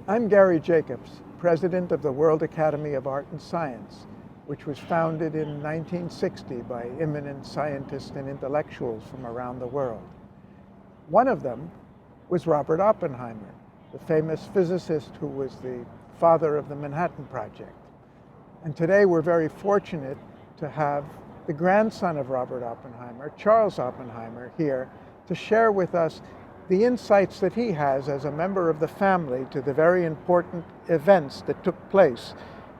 I'm Gary Jacobs, president of the World Academy of Art and Science, which was founded in 1960 by eminent scientists and intellectuals from around the world. One of them was Robert Oppenheimer, the famous physicist who was the father of the Manhattan Project. And today we're very fortunate to have the grandson of Robert Oppenheimer, Charles Oppenheimer, here to share with us the insights that he has as a member of the family to the very important events that took place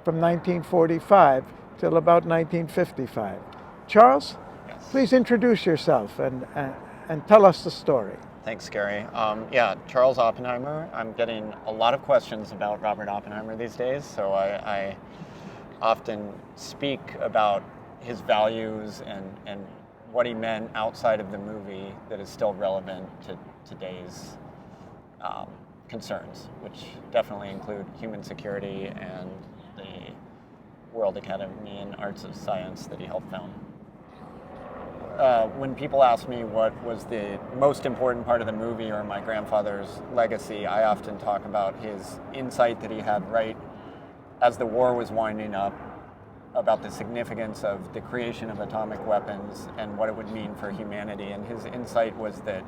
from 1945 till about 1955. Charles, Yes. Please introduce yourself and tell us the story. Thanks, Gary. Charles Oppenheimer. I'm getting a lot of questions about Robert Oppenheimer these days, so I often speak about his values and what he meant outside of the movie that is still relevant to today's concerns, which definitely include human security and the World Academy in Arts and Science that he helped found. When people ask me what was the most important part of the movie or my grandfather's legacy, I often talk about his insight that he had right as the war was winding up about the significance of the creation of atomic weapons and what it would mean for humanity. And his insight was that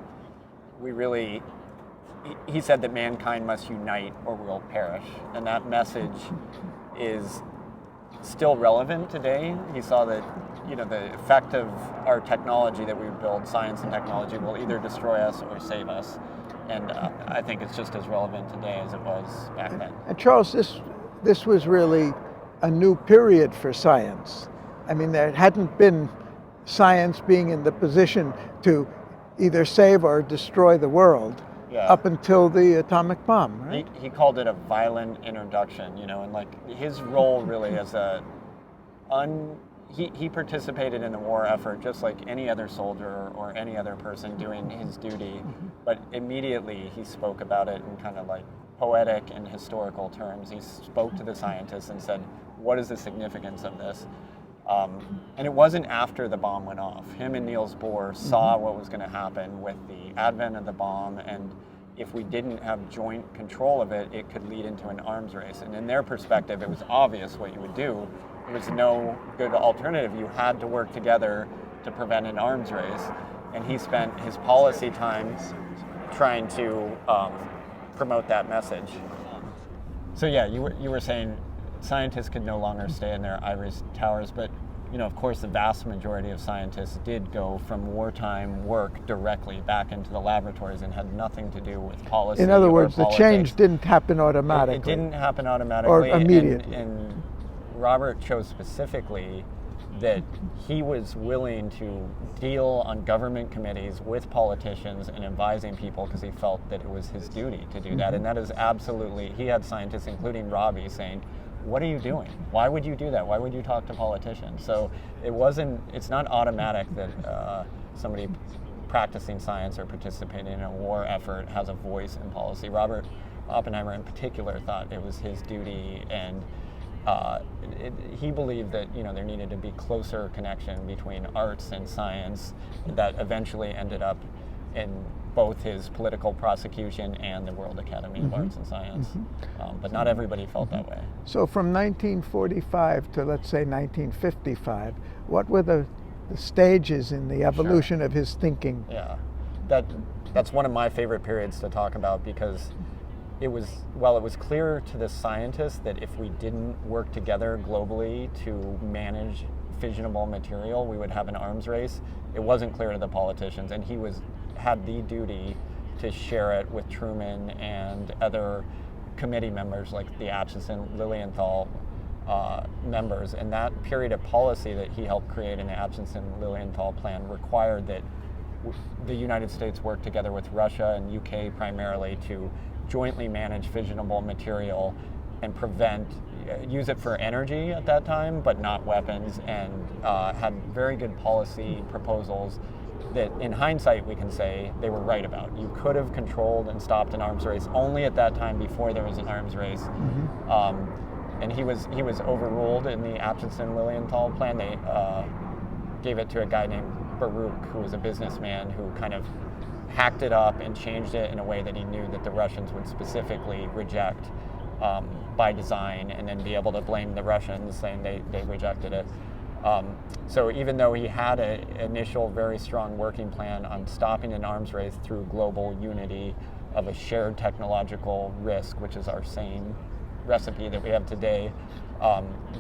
he said that mankind must unite or we'll perish. And that message is still relevant today. He saw that, the effect of our technology that we build, science and technology, will either destroy us or save us. And I think it's just as relevant today as it was back then. And Charles, this was really a new period for science. I mean, there hadn't been science being in the position to either save or destroy the world up until the atomic bomb, right? He called it a violent introduction, and like his role really as he participated in the war effort just like any other soldier or any other person doing his duty, but immediately he spoke about it in kind of like poetic and historical terms. He spoke to the scientists and said, what is the significance of this? And it wasn't after the bomb went off. Him and Niels Bohr saw what was going to happen with the advent of the bomb, and if we didn't have joint control of it, it could lead into an arms race. And in their perspective, it was obvious what you would do. There was no good alternative. You had to work together to prevent an arms race. And he spent his policy time trying to promote that message. So yeah, you were saying scientists could no longer stay in their ivory towers, but of course the vast majority of scientists did go from wartime work directly back into the laboratories and had nothing to do with policy. In other words, or the change didn't happen automatically. It didn't happen automatically. Or immediately. And Robert chose specifically that he was willing to deal on government committees with politicians and advising people because he felt that it was his duty to do that. And that is absolutely, he had scientists, including Robbie, saying, what are you doing? Why would you do that? Why would you talk to politicians? So it's not automatic that somebody practicing science or participating in a war effort has a voice in policy. Robert Oppenheimer in particular thought it was his duty, and he believed that there needed to be closer connection between arts and science that eventually ended up in both his political prosecution and the World Academy of Arts and Science. But not everybody felt that way. So from 1945 to, let's say, 1955, what were the stages in the evolution of his thinking? Yeah, that's one of my favorite periods to talk about, because it was clear to the scientists that if we didn't work together globally to manage fissionable material, we would have an arms race. It wasn't clear to the politicians, and he had the duty to share it with Truman and other committee members like the Acheson-Lilienthal members. And that period of policy that he helped create in the Acheson-Lilienthal plan required that the United States work together with Russia and UK primarily to jointly manage fissionable material and use it for energy at that time, but not weapons, and had very good policy proposals that in hindsight we can say they were right about. You could have controlled and stopped an arms race only at that time before there was an arms race. And he was overruled in the Acheson-Lilienthal plan. They gave it to a guy named Baruch, who was a businessman who kind of hacked it up and changed it in a way that he knew that the Russians would specifically reject by design, and then be able to blame the Russians saying they rejected it. So even though he had an initial very strong working plan on stopping an arms race through global unity of a shared technological risk, which is our same recipe that we have today,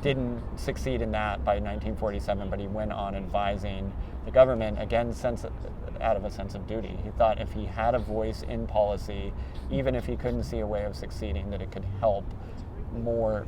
didn't succeed in that by 1947, but he went on advising the government, again, out of a sense of duty. He thought if he had a voice in policy, even if he couldn't see a way of succeeding, that it could help more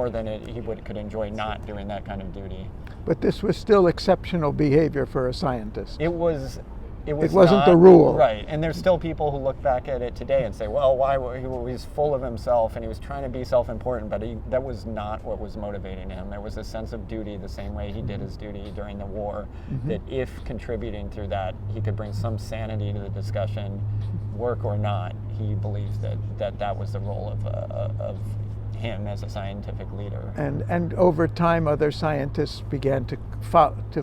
than he could enjoy not doing that kind of duty. But this was still exceptional behavior for a scientist. It wasn't the rule. Right, and there's still people who look back at it today and say, well, he was full of himself and he was trying to be self-important, but that was not what was motivating him. There was a sense of duty the same way he did his duty during the war, that if contributing through that, he could bring some sanity to the discussion, work or not. He believes that was the role of him as a scientific leader. And over time, other scientists began to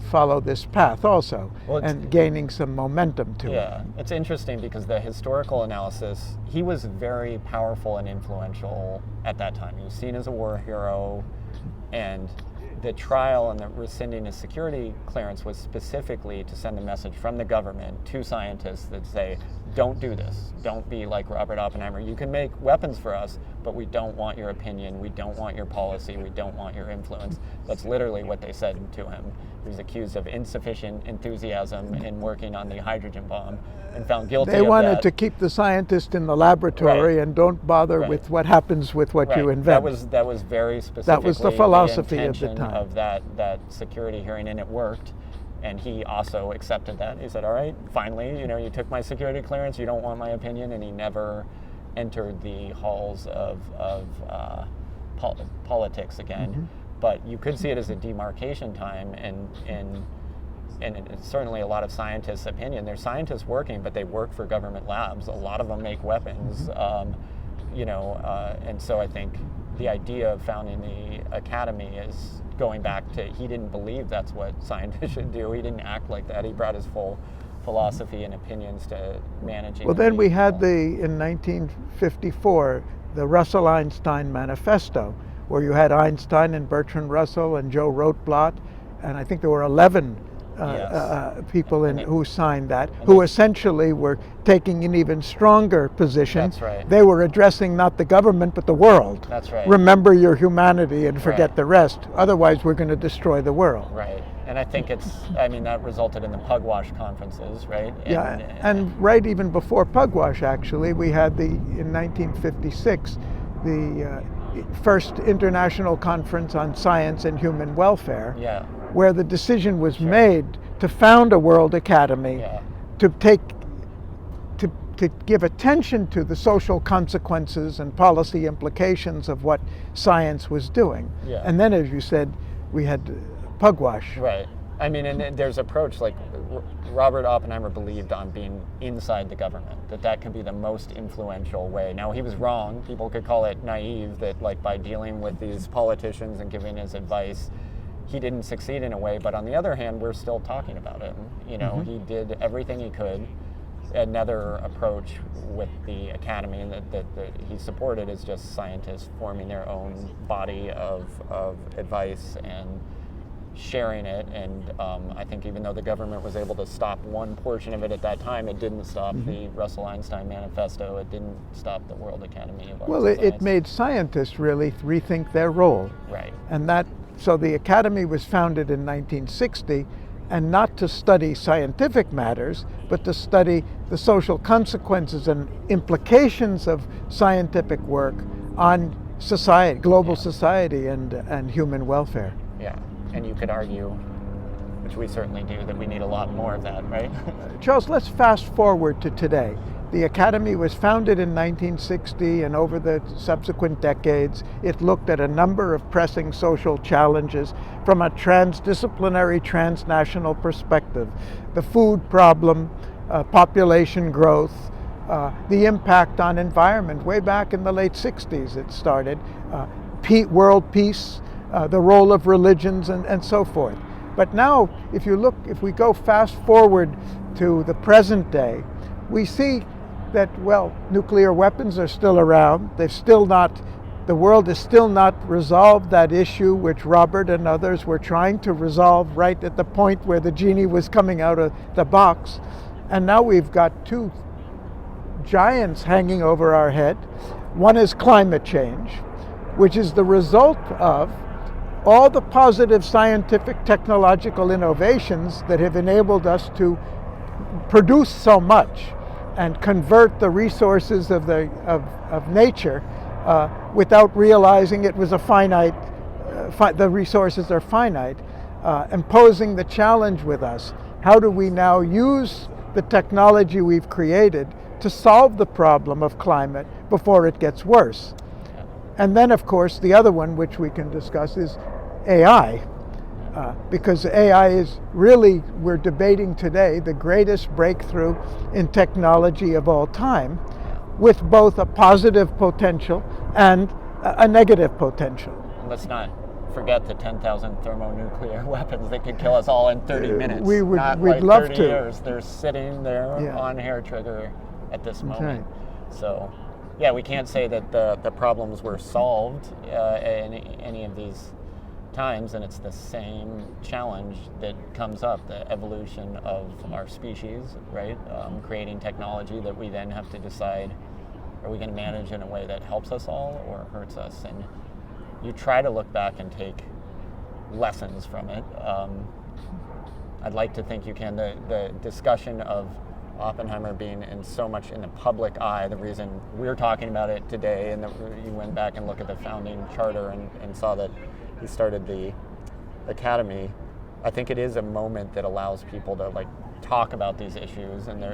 follow this path also, and gaining some momentum to it. Yeah, it's interesting because the historical analysis, he was very powerful and influential at that time. He was seen as a war hero, and the trial and the rescinding his security clearance was specifically to send a message from the government to scientists that say, don't do this. Don't be like Robert Oppenheimer. You can make weapons for us, but we don't want your opinion. We don't want your policy. We don't want your influence. That's literally what they said to him. He was accused of insufficient enthusiasm in working on the hydrogen bomb and found guilty of that. They wanted to keep the scientist in the laboratory, and don't bother with what happens with what you invent. That was very specifically that was the philosophy of the time. Of that security hearing, and it worked. And he also accepted that. He said, all right, finally, you took my security clearance, you don't want my opinion, and he never entered the halls of politics again. But you could see it as a demarcation time, and it's certainly a lot of scientists' opinion. They're scientists working, but they work for government labs. A lot of them make weapons, and so I think the idea of founding the academy is going back to, he didn't believe that's what scientists should do. He didn't act like that. He brought his full philosophy and opinions to managing. Well, then we had in 1954, the Russell-Einstein Manifesto, where you had Einstein and Bertrand Russell and Joe Rothblatt, and I think there were 11 people who signed that, who essentially were taking an even stronger position. That's right. They were addressing not the government, but the world. That's right. Remember your humanity and forget the rest. Otherwise, we're going to destroy the world. Right. And I think that resulted in the Pugwash conferences, right? And right even before Pugwash, actually, we had in 1956, the first international conference on science and human welfare, where the decision was made to found a World Academy to give attention to the social consequences and policy implications of what science was doing. And then, as you said, we had Pugwash. Right. I mean, and there's approach like Robert Oppenheimer believed on being inside the government, that could be the most influential way. Now, he was wrong. People could call it naive, that like by dealing with these politicians and giving his advice, he didn't succeed in a way. But on the other hand, we're still talking about him. He did everything he could. Another approach with the academy and that he supported is just scientists forming their own body of advice and sharing it, and I think even though the government was able to stop one portion of it at that time, it didn't stop the Russell-Einstein Manifesto. It didn't stop the World Academy of Arts and Science. It made scientists really rethink their role. Right. And so the Academy was founded in 1960, and not to study scientific matters, but to study the social consequences and implications of scientific work on society, global society, and human welfare. Yeah. And you could argue, which we certainly do, that we need a lot more of that, right? Charles, let's fast forward to today. The Academy was founded in 1960, and over the subsequent decades, it looked at a number of pressing social challenges from a transdisciplinary, transnational perspective. The food problem, population growth, the impact on environment. Way back in the late 60s it started. World peace, the role of religions, and so forth. But now, if we go fast forward to the present day, we see that, well, nuclear weapons are still around. The world has still not resolved that issue which Robert and others were trying to resolve right at the point where the genie was coming out of the box. And now we've got two giants hanging over our head. One is climate change, which is the result of all the positive scientific technological innovations that have enabled us to produce so much and convert the resources of nature without realizing it was a finite, the resources are finite, imposing the challenge with us. How do we now use the technology we've created to solve the problem of climate before it gets worse? And then, of course, the other one, which we can discuss, is AI. Because AI is really, we're debating today, the greatest breakthrough in technology of all time, with both a positive potential and a negative potential. Let's not forget the 10,000 thermonuclear weapons that could kill us all in 30 minutes. We'd not love like 30 to. years. They're sitting there on hair trigger at this moment. Right. So, yeah, we can't say that the problems were solved in any of these times, and it's the same challenge that comes up, the evolution of our species, right? Creating technology that we then have to decide, are we going to manage in a way that helps us all or hurts us? And you try to look back and take lessons from it. I'd like to think you can. The discussion of Oppenheimer being so much in the public eye, the reason we're talking about it today, and that you went back and looked at the founding charter and saw that he started the academy, I think it is a moment that allows people to talk about these issues, and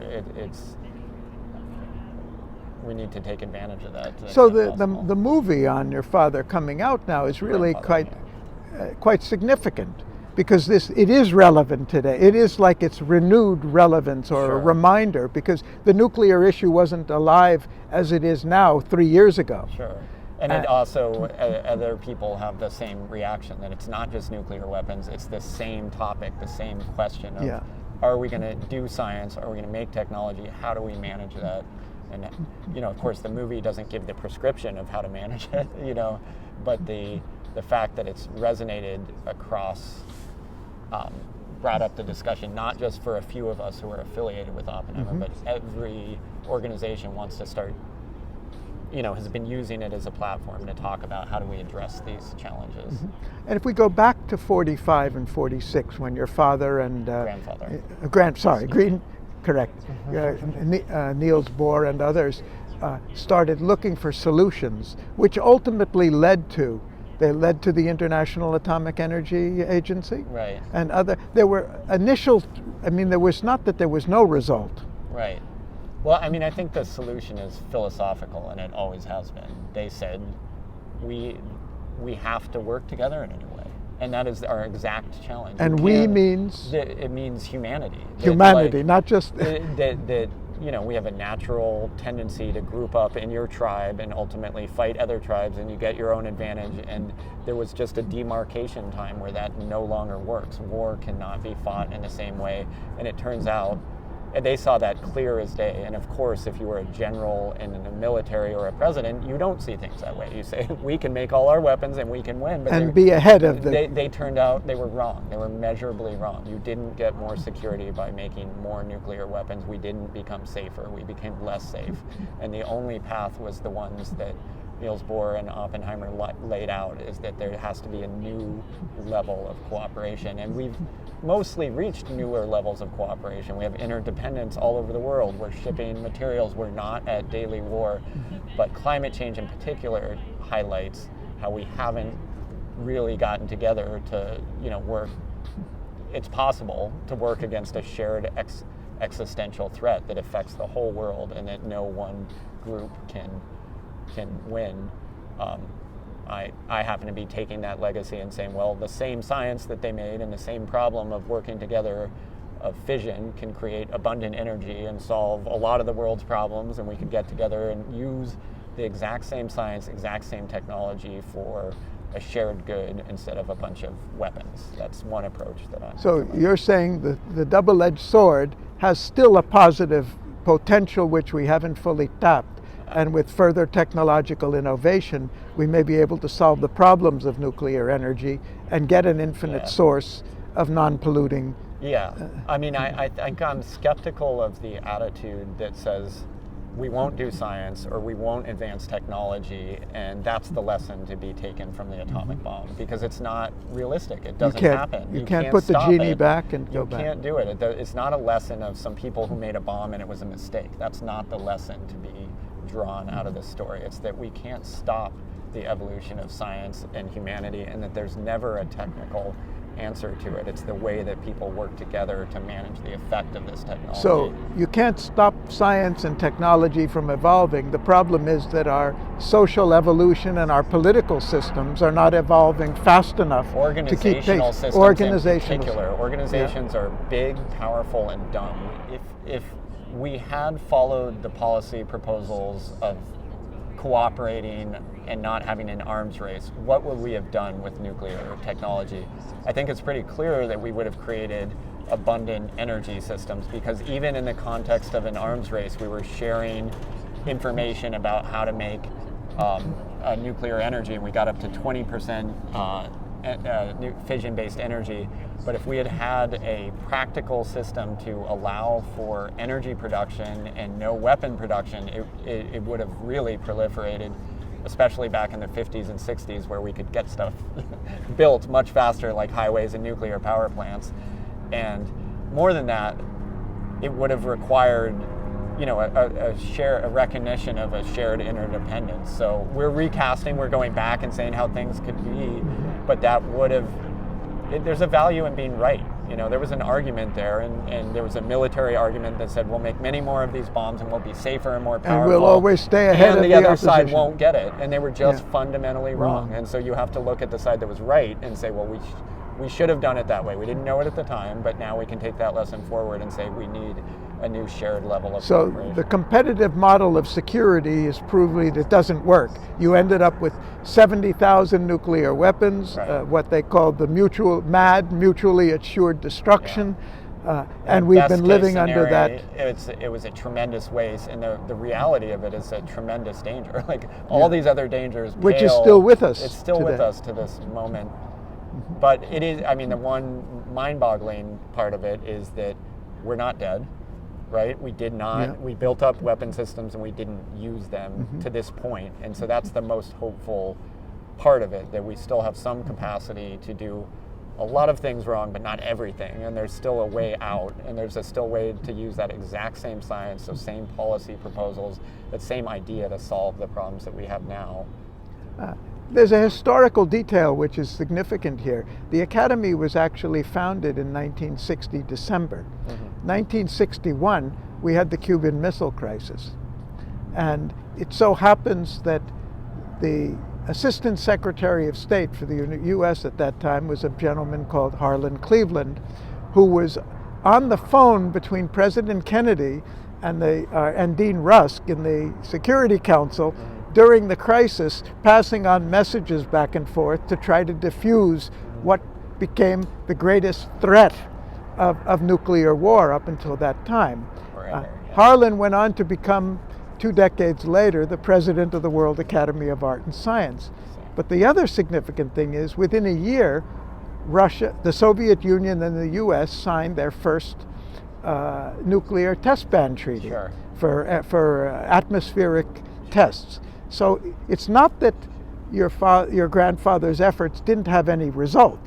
we need to take advantage of that. So the movie on your father coming out now is really quite significant, because it is relevant today. It is like it's renewed relevance or a reminder, because the nuclear issue wasn't alive as it is now 3 years ago. Sure. And it also, other people have the same reaction, that it's not just nuclear weapons, it's the same topic, the same question of, are we going to do science, are we going to make technology, how do we manage that? And, of course, the movie doesn't give the prescription of how to manage it, but the fact that it's resonated across, brought up the discussion, not just for a few of us who are affiliated with Oppenheimer, but every organization wants to start, has been using it as a platform to talk about how do we address these challenges. And if we go back to 45 and 46, when your father and grandfather, Niels Bohr and others started looking for solutions, which ultimately led to the International Atomic Energy Agency. Right. And there were there was not that there was no result. Right. Well, I think the solution is philosophical, and it always has been. They said, we have to work together in any way, and that is our exact challenge. And we means? It means humanity. Humanity, not just... that we have a natural tendency to group up in your tribe and ultimately fight other tribes, and you get your own advantage, and there was just a demarcation time where that no longer works. War cannot be fought in the same way, and it turns out, and they saw that clear as day. And of course, if you were a general in the military or a president, you don't see things that way. You say, we can make all our weapons and we can win. But be ahead of the... They turned out they were wrong. They were measurably wrong. You didn't get more security by making more nuclear weapons. We didn't become safer. We became less safe. And the only path was the ones that Niels Bohr and Oppenheimer laid out, is that there has to be a new level of cooperation. And we've mostly reached newer levels of cooperation. We have interdependence all over the world. We're shipping materials. We're not at daily war. But climate change in particular highlights how we haven't really gotten together to, work. It's possible to work against a shared existential threat that affects the whole world, and that no one group can win. I happen to be taking that legacy and saying, well, the same science that they made and the same problem of working together, of fission, can create abundant energy and solve a lot of the world's problems, and we could get together and use the exact same science, exact same technology for a shared good instead of a bunch of weapons. That's one approach that I'm... So you're saying the double-edged sword has still a positive potential which we haven't fully tapped. And with further technological innovation, we may be able to solve the problems of nuclear energy and get an infinite source of non-polluting. Yeah, I mean, I think I'm skeptical of the attitude that says we won't do science or we won't advance technology, and that's the lesson to be taken from the atomic bomb, because it's not realistic. It doesn't happen. You can't put the genie back and go back. You can't do it. It's not a lesson of some people who made a bomb and it was a mistake. That's not the lesson to be drawn out of this story. It's that we can't stop the evolution of science and humanity, and that there's never a technical answer to it. It's the way that people work together to manage the effect of this technology. So you can't stop science and technology from evolving. The problem is that our social evolution and our political systems are not evolving fast enough to keep pace. Systems in particular. Organizations are big, powerful, and dumb. If we had followed the policy proposals of cooperating and not having an arms race, what would we have done with nuclear technology? I think it's pretty clear that we would have created abundant energy systems, because even in the context of an arms race, we were sharing information about how to make nuclear energy, and we got up to 20% fission-based energy. But if we had had a practical system to allow for energy production and no weapon production, it would have really proliferated, especially back in the 50s and 60s, where we could get stuff built much faster, like highways and nuclear power plants. And more than that, it would have required, a recognition of a shared interdependence. So we're recasting, we're going back and saying how things could be, but that would have, there's a value in being right. There was an argument there, and there was a military argument that said we'll make many more of these bombs and we'll be safer and more powerful. And we'll always stay ahead of the other opposition. side won't get it, and they were just fundamentally wrong. And so you have to look at the side that was right and say, well, we should have done it that way. We didn't know it at the time, but now we can take that lesson forward and say we need a new shared level of cooperation. So the competitive model of security is proving it doesn't work. You ended up with 70,000 nuclear weapons, what they called the mutually assured destruction, and we've been living under that. It was a tremendous waste, and the reality of it is a tremendous danger. Like all these other dangers, which is still with us. It's still with us to this moment. But it is, the one mind-boggling part of it is that we're not dead. Right? We did not, we built up weapon systems and we didn't use them to this point. And so that's the most hopeful part of it, that we still have some capacity to do a lot of things wrong, but not everything. And there's still a way out, and there's still a way to use that exact same science, those same policy proposals, that same idea to solve the problems that we have now. There's a historical detail which is significant here. The Academy was actually founded in 1960 December. 1961, we had the Cuban Missile Crisis. And it so happens that the Assistant Secretary of State for the U.S. at that time was a gentleman called Harlan Cleveland, who was on the phone between President Kennedy and Dean Rusk in the Security Council during the crisis, passing on messages back and forth to try to diffuse what became the greatest threat of nuclear war up until that time. Harlan went on to become, 2 decades later, the president of the World Academy of Art and Science. But the other significant thing is, within a year, Russia, the Soviet Union, and the U.S. signed their first nuclear test ban treaty for atmospheric tests. So it's not that your grandfather's efforts didn't have any result.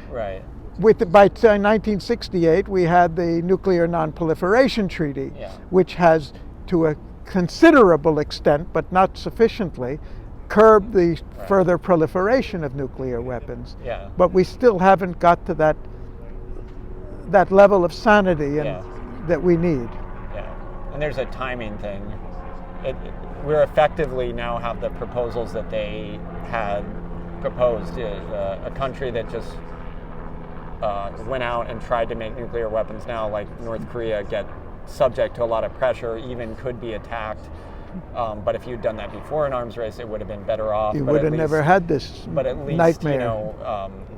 Right. By 1968, we had the Nuclear Non-Proliferation Treaty, which has, to a considerable extent, but not sufficiently, curbed the further proliferation of nuclear weapons. But we still haven't got to that level of sanity that we need. And there's a timing thing. We're effectively now have the proposals that they had proposed. A country that just went out and tried to make nuclear weapons now, like North Korea, get subject to a lot of pressure, even could be attacked. But if you'd done that before an arms race, it would have been better off. You would have never had this But at least, nightmare.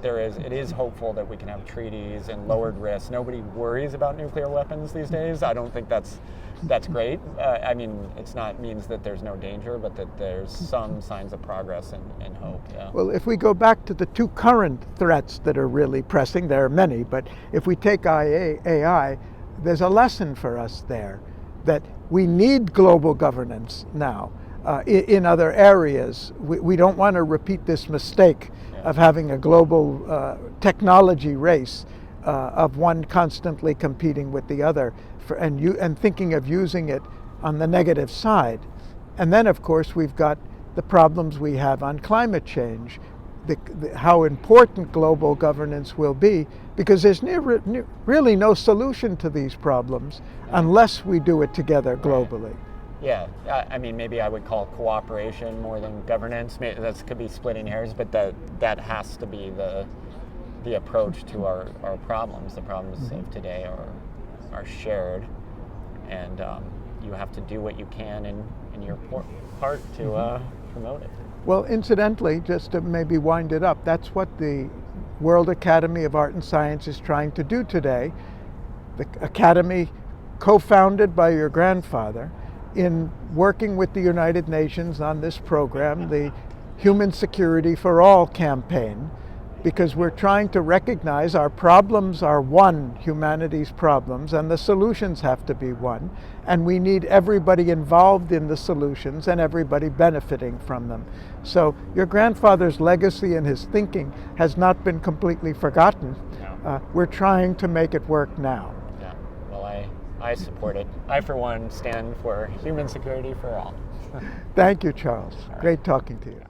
It is hopeful that we can have treaties and lowered risks. Nobody worries about nuclear weapons these days. I don't think that's that's great. I mean, it's not means that there's no danger, but that there's some signs of progress and hope. Yeah. Well, if we go back to the two current threats that are really pressing, there are many, but if we take AI, there's a lesson for us there that we need global governance now. In other areas, we don't want to repeat this mistake of having a global technology race of one constantly competing with the other, and thinking of using it on the negative side. And then, of course, we've got the problems we have on climate change, how important global governance will be, because there's really no solution to these problems unless we do it together globally. Yeah, I mean, maybe I would call cooperation more than governance. Maybe that could be splitting hairs, but that has to be the approach to our problems. The problems of today are shared, and you have to do what you can in your part to promote it. Well, incidentally, just to maybe wind it up, that's what the World Academy of Art and Science is trying to do today. The Academy, co-founded by your grandfather, in working with the United Nations on this program, the Human Security for All campaign, because we're trying to recognize our problems are one, humanity's problems, and the solutions have to be one, and we need everybody involved in the solutions and everybody benefiting from them. So your grandfather's legacy and his thinking has not been completely forgotten. No. We're trying to make it work now. Yeah. Well, I support it. I, for one, stand for human security for all. Thank you, Charles. Great talking to you.